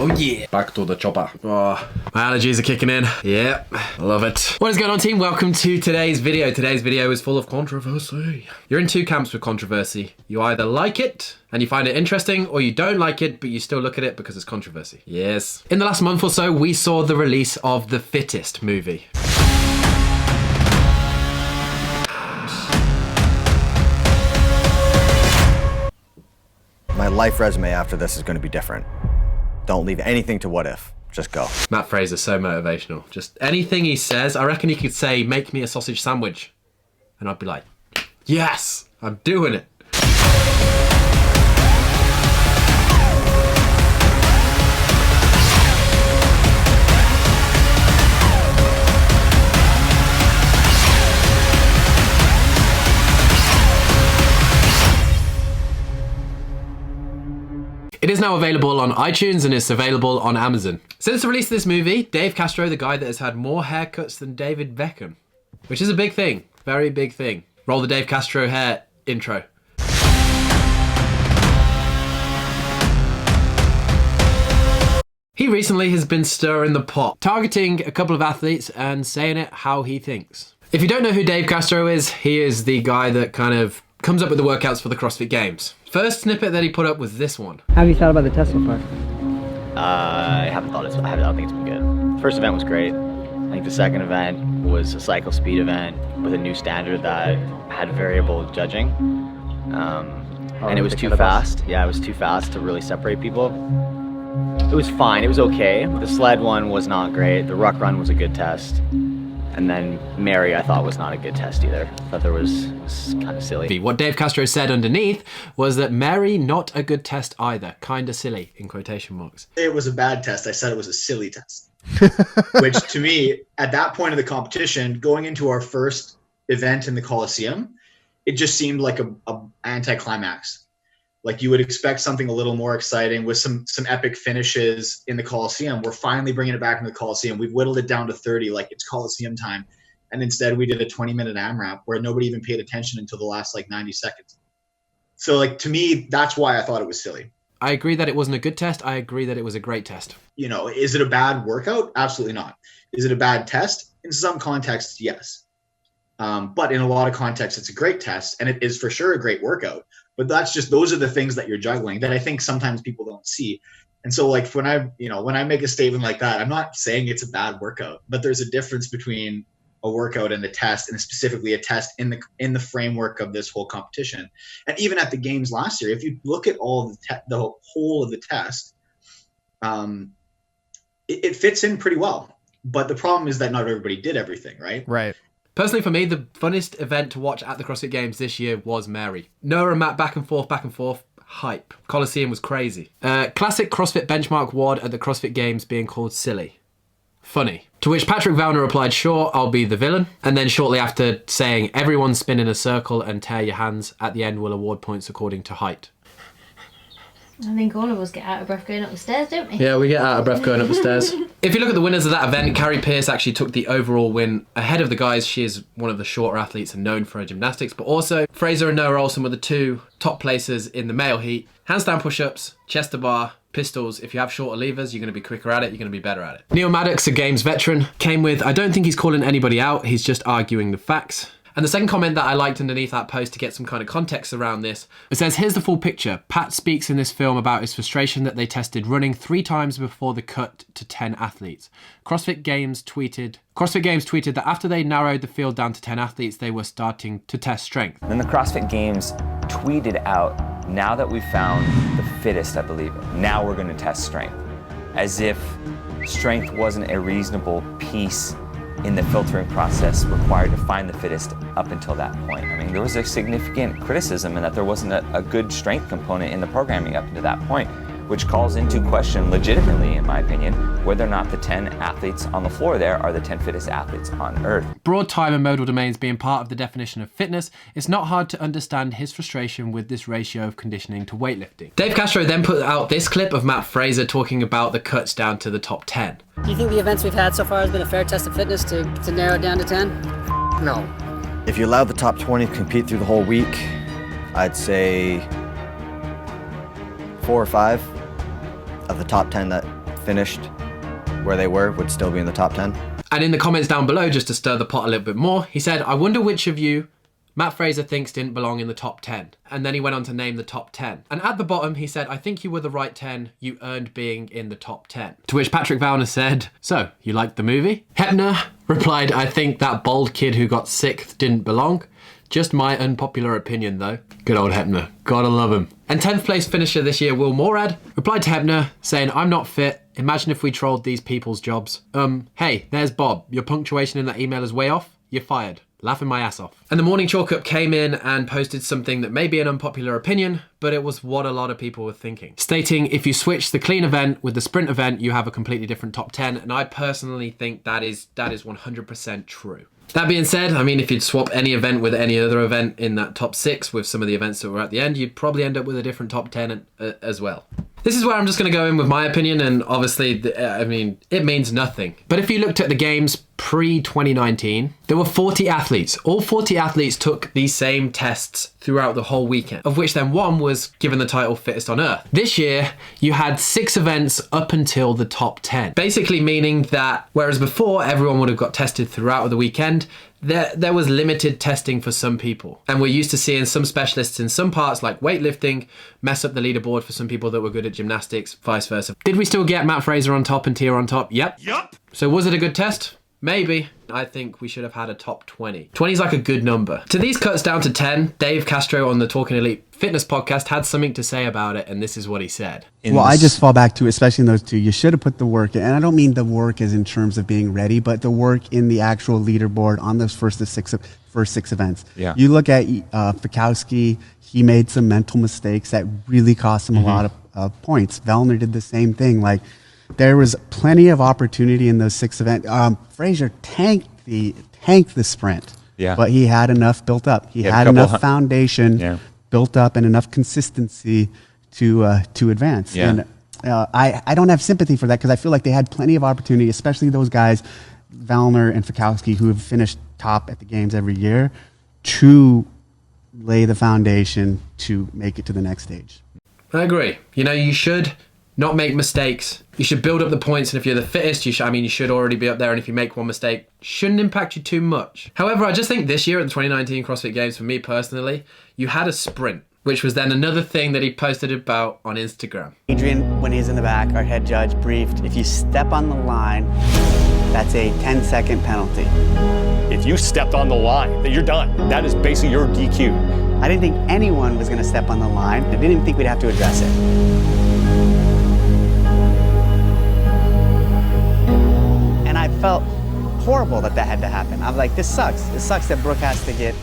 Oh yeah. Back to the chopper. Oh, my allergies are kicking in. Yeah, love it. What is going on, team? Welcome to today's video. Today's video is full of controversy. You're in two camps with controversy. You either like it and you find it interesting, or you don't like it, but you still look at it because it's controversy. Yes. In the last month or so, we saw the release of The Fittest movie. My life resume after this is going to be different. Don't leave anything to what if. Just go. Matt Fraser's so motivational. Just anything he says, I reckon he could say, make me a sausage sandwich. And I'd be like, yes, I'm doing it. It is now available on iTunes and it's available on Amazon. Since the release of this movie, Dave Castro, the guy that has had more haircuts than David Beckham, which is a big thing, very big thing. Roll the Dave Castro hair intro. He recently has been stirring the pot, targeting a couple of athletes and saying it how he thinks. If you don't know who Dave Castro is, he is the guy that kind of comes up with the workouts for the CrossFit Games. First snippet that he put up was this one. How have you thought about the test so far? I haven't thought I don't think it's been good. The first event was great. I think the second event was a cycle speed event with a new standard that had variable judging. And it was too fast. Yeah, it was too fast to really separate people. It was fine, it was okay. The sled one was not great. The ruck run was a good test. And then Mary, I thought, was not a good test either. I thought it was kind of silly. What Dave Castro said underneath was that Mary, not a good test either. Kinda silly, in quotation marks. It was a bad test. I said it was a silly test. Which to me, at that point of the competition, going into our first event in the Coliseum, it just seemed like a anticlimax. Like you would expect something a little more exciting with some epic finishes in the Coliseum. We're finally bringing it back into the Coliseum. We've whittled it down to 30, like it's Coliseum time. And instead we did a 20-minute AMRAP where nobody even paid attention until the last 90 seconds. So to me, that's why I thought it was silly. I agree that it wasn't a good test. I agree that it was a great test. Is it a bad workout? Absolutely not. Is it a bad test? In some contexts, yes. But in a lot of contexts, it's a great test, and it is for sure a great workout. But those are the things that you're juggling that I think sometimes people don't see. And so when I make a statement like that, I'm not saying it's a bad workout, but there's a difference between a workout and a test, and specifically a test in the framework of this whole competition. And even at the games last year, if you look at all of the whole of the test, it fits in pretty well. But the problem is that not everybody did everything, right? Right. Personally, for me, the funnest event to watch at the CrossFit Games this year was Mary. Noah and Matt back and forth. Hype. Coliseum was crazy. Classic CrossFit benchmark WOD at the CrossFit Games being called silly. Funny. To which Patrick VELLNER replied, sure, I'll be the villain. And then shortly after saying, everyone spin in a circle and tear your hands. At the end, we'll award points according to height. I think all of us get out of breath going up the stairs, don't we? Yeah, we get out of breath going up the stairs. If you look at the winners of that event, Carrie Pierce actually took the overall win ahead of the guys. She is one of the shorter athletes and known for her gymnastics, but also Fraser and Noah Olsen were the two top placers in the male heat. Handstand push-ups, chest to bar, pistols. If you have shorter levers, you're going to be quicker at it, you're going to be better at it. Neil Maddox, a Games veteran, came with, I don't think he's calling anybody out, he's just arguing the facts. And the second comment that I liked underneath that post to get some kind of context around this, it says, here's the full picture. Pat speaks in this film about his frustration that they tested running 3 times before the cut to 10 athletes. CrossFit Games tweeted that after they narrowed the field down to 10 athletes, they were starting to test strength. Then the CrossFit Games tweeted out, now that we've found the fittest, I believe, now we're going to test strength. As if strength wasn't a reasonable piece in the filtering process required to find the fittest up until that point. I mean, there was a significant criticism in that there wasn't a good strength component in the programming up to that point, which calls into question, legitimately, in my opinion, whether or not the 10 athletes on the floor there are the 10 fittest athletes on earth. Broad time and modal domains being part of the definition of fitness, it's not hard to understand his frustration with this ratio of conditioning to weightlifting. Dave Castro then put out this clip of Matt Fraser talking about the cuts down to the top 10. Do you think the events we've had so far has been a fair test of fitness to narrow it down to 10? No. If you allow the top 20 to compete through the whole week, I'd say 4 or 5 of the top 10 that finished where they were would still be in the top 10. And in the comments down below, just to stir the pot a little bit more, he said, I wonder which of you Matt Fraser thinks didn't belong in the top 10. And then he went on to name the top 10. And at the bottom, he said, I think you were the right 10. You earned being in the top 10. To which Patrick Vellner said, so, you liked the movie? Hepner replied, I think that bald kid who got 6th didn't belong. Just my unpopular opinion, though. Good old Hepner. Gotta love him. And 10th place finisher this year, Will Morad, replied to Hepner, saying, I'm not fit. Imagine if we trolled these people's jobs. Hey, there's Bob. Your punctuation in that email is way off. You're fired. Laughing my ass off. And the Morning Chalk Up came in and posted something that may be an unpopular opinion, but it was what a lot of people were thinking. Stating, if you switch the clean event with the sprint event, you have a completely different top 10. And I personally think that is 100% true. That being said, I mean, if you'd swap any event with any other event in that top 6 with some of the events that were at the end, you'd probably end up with a different top 10 as well. This is where I'm just going to go in with my opinion, and obviously, I mean, it means nothing. But if you looked at the games pre-2019, there were 40 athletes. All 40 athletes took these same tests throughout the whole weekend, of which then one was given the title Fittest on Earth. This year, you had 6 events up until the top 10. Basically meaning that, whereas before everyone would have got tested throughout the weekend, there was limited testing for some people. And we're used to seeing some specialists in some parts like weightlifting mess up the leaderboard for some people that were good at gymnastics, vice versa. Did we still get Matt Fraser on top and Tia on top? Yep. So was it a good test? Maybe. I think we should have had a top 20. 20 is like a good number. To these cuts down to 10, Dave Castro on the Talking Elite Fitness podcast had something to say about it, and this is what he said. Well, I just fall back to, especially in those two, you should have put the work in. And I don't mean the work as in terms of being ready, but the work in the actual leaderboard on those first 6 events. Yeah. You look at Fikowski, he made some mental mistakes that really cost him a lot of points. Vellner did the same thing. Like, there was plenty of opportunity in those 6 events. Fraser tanked the sprint, but he had enough built up. He had enough foundation built up and enough consistency to advance. Yeah. And I don't have sympathy for that because I feel like they had plenty of opportunity, especially those guys, Vellner and Fikowski, who have finished top at the games every year, to lay the foundation to make it to the next stage. I agree. You know, you should not make mistakes. You should build up the points, and if you're the fittest, you should already be up there, and if you make one mistake, shouldn't impact you too much. However, I just think this year at the 2019 CrossFit Games, for me personally, you had a sprint, which was then another thing that he posted about on Instagram. Adrian, when he's in the back, our head judge briefed, if you step on the line, that's a 10-second penalty. If you stepped on the line, then you're done. That is basically your DQ. I didn't think anyone was going to step on the line. I didn't even think we'd have to address it. Felt horrible that had to happen. I was like, this sucks. It sucks that Brooke has to get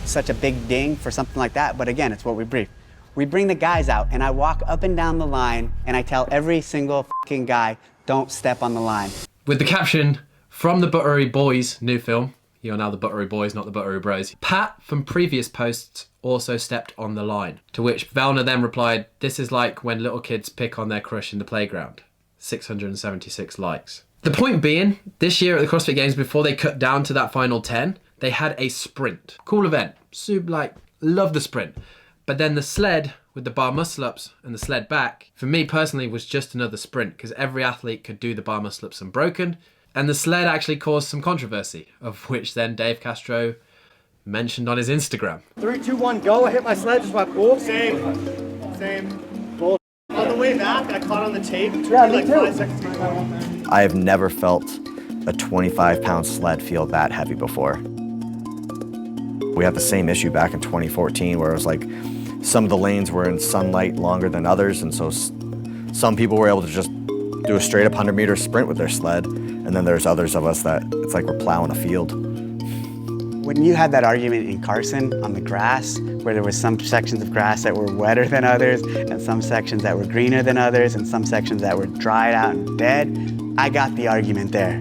such a big ding for something like that, but again, it's what we brief. We bring the guys out, and I walk up and down the line, and I tell every single fucking guy, don't step on the line. With the caption, from the Buttery Boys new film, you're now the Buttery Boys, not the Buttery Bros. Pat, from previous posts, also stepped on the line. To which Vellner then replied, this is like when little kids pick on their crush in the playground. 676 likes. The point being, this year at the CrossFit Games, before they cut down to that final 10, they had a sprint. Cool event. Love the sprint. But then the sled with the bar muscle-ups and the sled back, for me personally, was just another sprint because every athlete could do the bar muscle-ups unbroken. And the sled actually caused some controversy, of which then Dave Castro mentioned on his Instagram. 3, 2, 1, go. I hit my sled, just went cool. Same. Bull. On the way back, I caught on the tape. It took me like 5 seconds to go. I have never felt a 25-pound sled feel that heavy before. We had the same issue back in 2014 where it was like some of the lanes were in sunlight longer than others, and so some people were able to just do a straight up 100-meter sprint with their sled, and then there's others of us that it's like we're plowing a field. When you had that argument in Carson on the grass, where there was some sections of grass that were wetter than others, and some sections that were greener than others, and some sections that were dried out and dead, I got the argument there.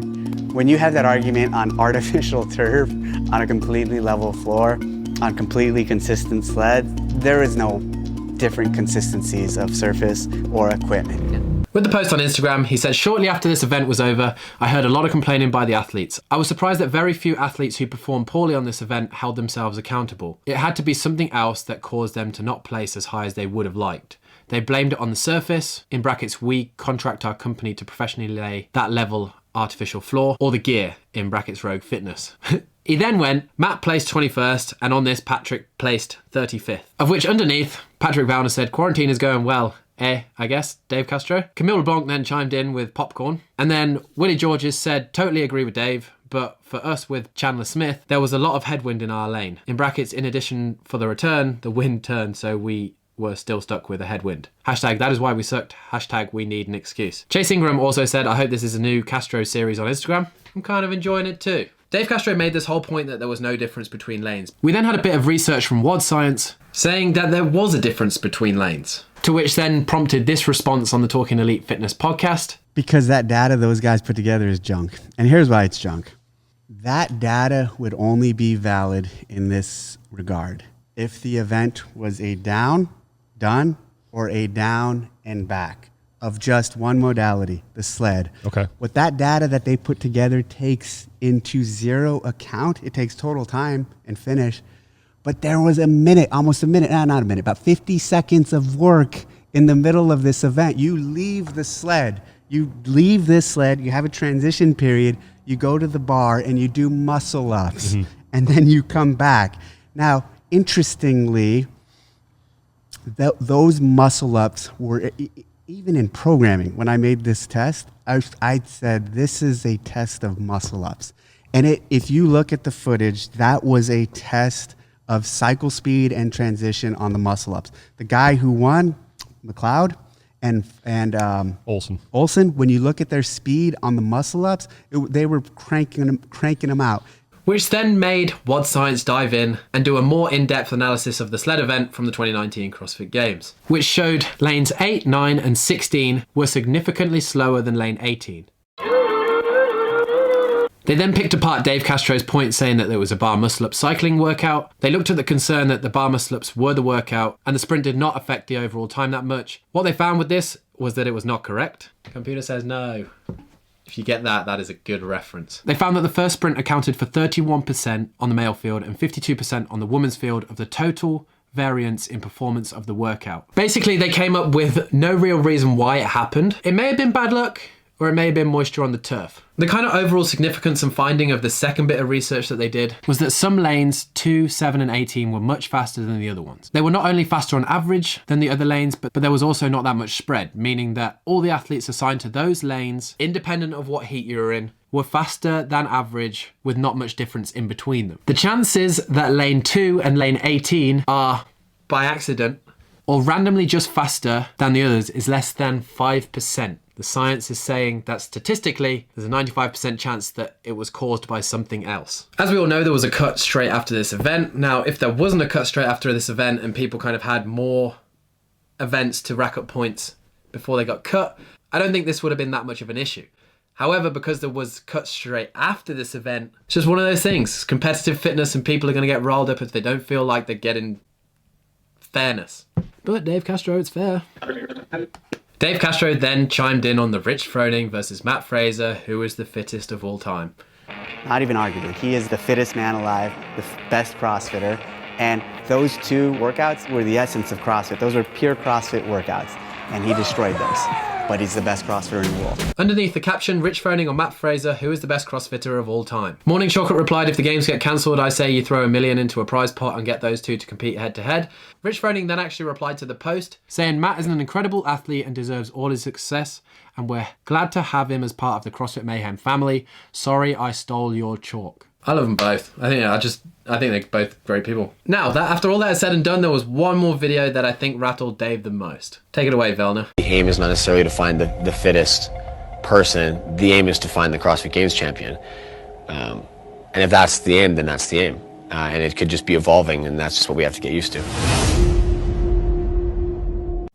When you have that argument on artificial turf, on a completely level floor, on completely consistent sleds, there is no different consistencies of surface or equipment. With the post on Instagram, he said, shortly after this event was over, I heard a lot of complaining by the athletes. I was surprised that very few athletes who performed poorly on this event held themselves accountable. It had to be something else that caused them to not place as high as they would have liked. They blamed it on the surface, in brackets, we contract our company to professionally lay that level artificial floor, or the gear, in brackets, Rogue Fitness. He then went, Matt placed 21st, and on this, Patrick placed 35th. Of which underneath, Patrick Vellner said, quarantine is going well. I guess, Dave Castro. Camille LeBlanc then chimed in with popcorn. And then Willie Georges said, totally agree with Dave, but for us with Chandler Smith, there was a lot of headwind in our lane. In brackets, in addition, for the return, the wind turned, so we were still stuck with a headwind. Hashtag, that is why we sucked. Hashtag, we need an excuse. Chase Ingram also said, I hope this is a new Castro series on Instagram. I'm kind of enjoying it too. Dave Castro made this whole point that there was no difference between lanes. We then had a bit of research from WOD Science saying that there was a difference between lanes, to which then prompted this response on the Talking Elite Fitness podcast. Because that data those guys put together is junk. And here's why it's junk. That data would only be valid in this regard if the event was a down, done, or a down and back of just one modality, the sled. Okay. What that data that they put together takes into zero account, it takes total time and finish, but there was a minute, almost a minute, not a minute, about 50 seconds of work in the middle of this event. You leave the sled, you have a transition period, you go to the bar and you do muscle ups, and then you come back. Now, interestingly, those muscle ups were, even in programming, when I made this test, I said, this is a test of muscle ups. And if you look at the footage, that was a test of cycle speed and transition on the muscle ups. The guy who won, McLeod, and Olsen, when you look at their speed on the muscle ups, they were cranking them out. Which then made WOD Science dive in and do a more in-depth analysis of the sled event from the 2019 CrossFit Games, which showed lanes 8, 9 and 16 were significantly slower than lane 18. They then picked apart Dave Castro's point saying that there was a bar muscle-up cycling workout. They looked at the concern that the bar muscle-ups were the workout and the sprint did not affect the overall time that much. What they found with this was that it was not correct. Computer says no. If you get that, that is a good reference. They found that the first sprint accounted for 31% on the male field and 52% on the women's field of the total variance in performance of the workout. Basically, they came up with no real reason why it happened. It may have been bad luck, or it may have been moisture on the turf. The kind of overall significance and finding of the second bit of research that they did was that some lanes, 2, 7 and 18, were much faster than the other ones. They were not only faster on average than the other lanes, but there was also not that much spread, meaning that all the athletes assigned to those lanes, independent of what heat you were in, were faster than average with not much difference in between them. The chances that lane 2 and lane 18 are, by accident, or randomly just faster than the others is less than 5%. The science is saying that statistically, there's a 95% chance that it was caused by something else. As we all know, there was a cut straight after this event. Now, if there wasn't a cut straight after this event and people kind of had more events to rack up points before they got cut, I don't think this would have been that much of an issue. However, because there was cut straight after this event, it's just one of those things. Competitive fitness and people are going to get riled up if they don't feel like they're getting fairness. But Dave Castro, it's fair. Dave Castro then chimed in on the Rich Froning versus Matt Fraser, who is the fittest of all time. Not even arguably. He is the fittest man alive, the best CrossFitter. And those two workouts were the essence of CrossFit. Those were pure CrossFit workouts. And he destroyed those. But he's the best CrossFitter in the world. Underneath the caption, Rich Froning or Matt Fraser, who is the best CrossFitter of all time? Morning Chocolate replied, if the games get cancelled, I say you throw $1 million into a prize pot and get those two to compete head to head. Rich Froning then actually replied to the post, saying Matt is an incredible athlete and deserves all his success, and we're glad to have him as part of the CrossFit Mayhem family. Sorry I stole your chalk. I love them both. I think they're both great people. Now, after all that is said and done, there was one more video that I think rattled Dave the most. Take it away, Vellner. The aim is not necessarily to find the fittest person. The aim is to find the CrossFit Games champion. And if that's the aim, then that's the aim. And it could just be evolving, and that's just what we have to get used to.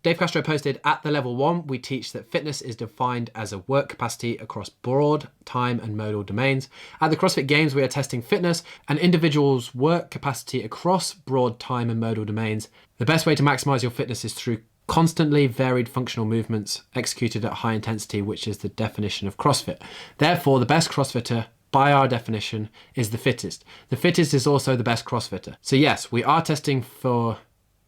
Dave Castro posted, at the level 1, we teach that fitness is defined as a work capacity across broad, time and modal domains. At the CrossFit Games, we are testing fitness and individuals' work capacity across broad, time and modal domains. The best way to maximize your fitness is through constantly varied functional movements executed at high intensity, which is the definition of CrossFit. Therefore, the best CrossFitter, by our definition, is the fittest. The fittest is also the best CrossFitter. So yes, we are testing for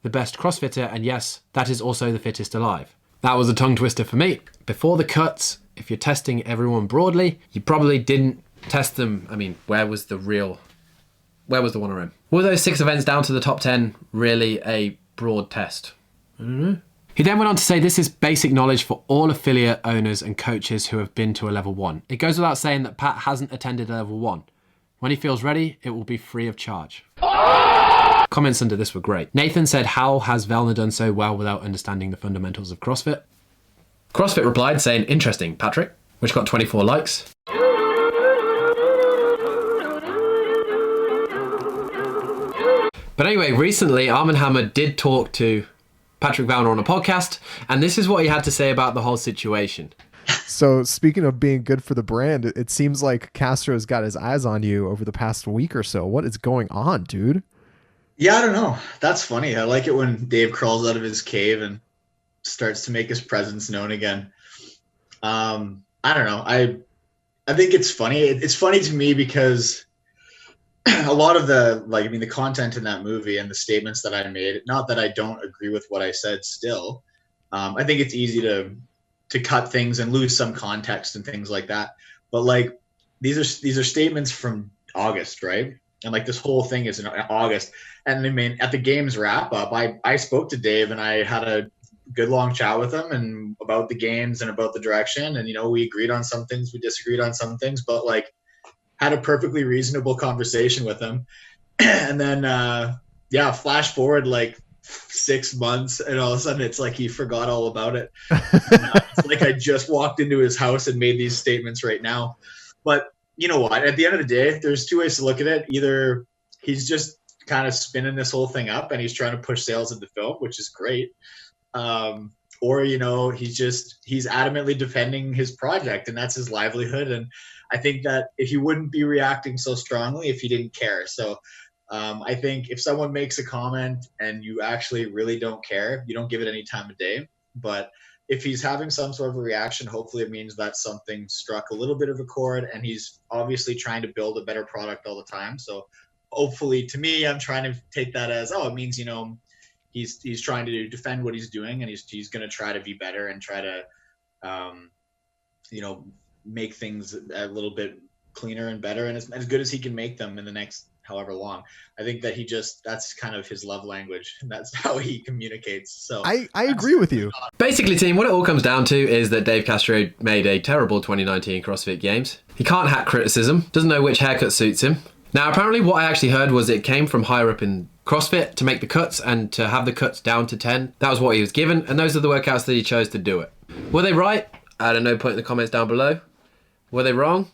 the best CrossFitter, and yes, that is also the fittest alive. That was a tongue twister for me. Before the cuts, if you're testing everyone broadly, you probably didn't test them. I mean, where was the one around? Were those 6 events down to the top 10 really a broad test? I don't know. He then went on to say this is basic knowledge for all affiliate owners and coaches who have been to a level 1. It goes without saying that Pat hasn't attended a level 1. When he feels ready, it will be free of charge. Comments under this were great. Nathan said, how has VELLNER done so well without understanding the fundamentals of CrossFit? CrossFit replied saying, interesting, Patrick, which got 24 likes. But anyway, recently Arm & Hammer did talk to Patrick VELLNER on a podcast, and this is what he had to say about the whole situation. So speaking of being good for the brand, it seems like Castro's got his eyes on you over the past week or so. What is going on, dude? Yeah, I don't know. That's funny. I like it when Dave crawls out of his cave and starts to make his presence known again. I don't know. I think it's funny. It's funny to me because a lot of the content in that movie and the statements that I made, not that I don't agree with what I said still, I think it's easy to cut things and lose some context and things like that. But like, these are statements from August, right? And like this whole thing is in August. And I mean, at the games wrap up, I spoke to Dave and I had a good long chat with him and about the games and about the direction. And, we agreed on some things, we disagreed on some things, but like had a perfectly reasonable conversation with him. And then, flash forward like 6 months and all of a sudden it's like he forgot all about it. It's like I just walked into his house and made these statements right now. But you know what? At the end of the day, there's 2 ways to look at it. Either he's just kind of spinning this whole thing up and he's trying to push sales into film, which is great. Or, he's adamantly defending his project and that's his livelihood. And I think that if he wouldn't be reacting so strongly if he didn't care. So I think if someone makes a comment and you actually really don't care, you don't give it any time of day. But if he's having some sort of a reaction, hopefully it means that something struck a little bit of a chord and he's obviously trying to build a better product all the time. So hopefully, to me, I'm trying to take that as, it means, he's trying to defend what he's doing and he's going to try to be better and try to, make things a little bit cleaner and better and as good as he can make them in the next however long. I think that that's kind of his love language and that's how he communicates. So I agree with you. Basically, team, what it all comes down to is that Dave Castro made a terrible 2019 CrossFit Games. He can't hack criticism, doesn't know which haircut suits him. Now, apparently what I actually heard was it came from higher up in CrossFit to make the cuts and to have the cuts down to 10. That was what he was given, and those are the workouts that he chose to do it. Were they right? I don't know, put it in the comments down below. Were they wrong?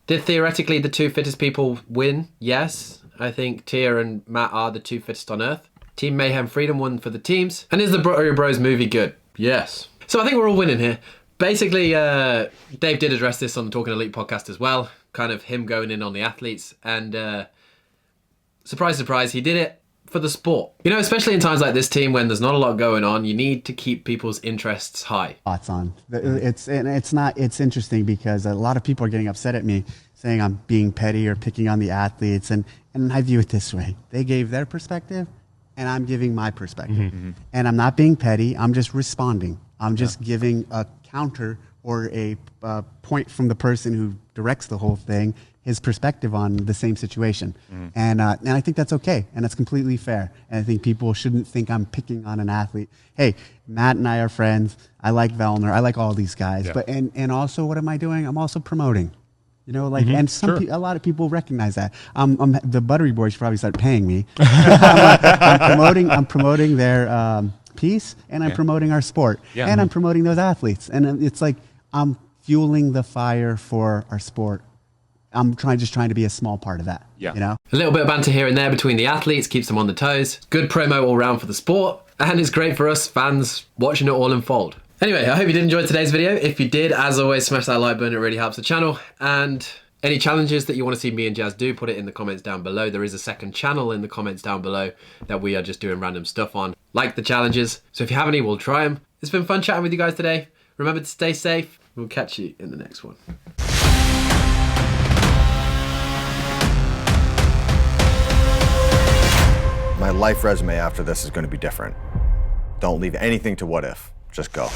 Did theoretically the 2 fittest people win? Yes. I think Tia and Matt are the 2 fittest on Earth. Team Mayhem Freedom won for the teams. And is the Bro Bros movie good? Yes. So I think we're all winning here. Basically, Dave did address this on the Talking Elite podcast as well. Kind of him going in on the athletes. And surprise, surprise, he did it for the sport. Especially in times like this, team, when there's not a lot going on, you need to keep people's interests high. Thoughts on it's interesting because a lot of people are getting upset at me saying I'm being petty or picking on the athletes, and I view it this way: they gave their perspective and I'm giving my perspective. And I'm not being petty, I'm just responding. I'm just giving a counter or a point from the person who directs the whole thing, his perspective on the same situation. And I think that's okay, and that's completely fair. And I think people shouldn't think I'm picking on an athlete. Hey, Matt and I are friends. I like VELLNER. I like all these guys. Yeah. But and also, what am I doing? I'm also promoting. And a lot of people recognize that. The Buttery Boys should probably start paying me. I'm promoting their piece, and I'm promoting our sport, and I'm promoting those athletes. And it's like I'm fueling the fire for our sport. I'm just trying to be a small part of that. A little bit of banter here and there between the athletes keeps them on the toes. Good promo all round for the sport, and it's great for us fans watching it all unfold. Anyway, I hope you did enjoy today's video. If you did, as always, smash that like button. It really helps the channel. And any challenges that you want to see me and Jazz do, put it in the comments down below. There is a second channel in the comments down below that we are just doing random stuff on. Like the challenges. So if you have any, we'll try them. It's been fun chatting with you guys today. Remember to stay safe. We'll catch you in the next one. My life resume after this is going to be different. Don't leave anything to what if. Just go.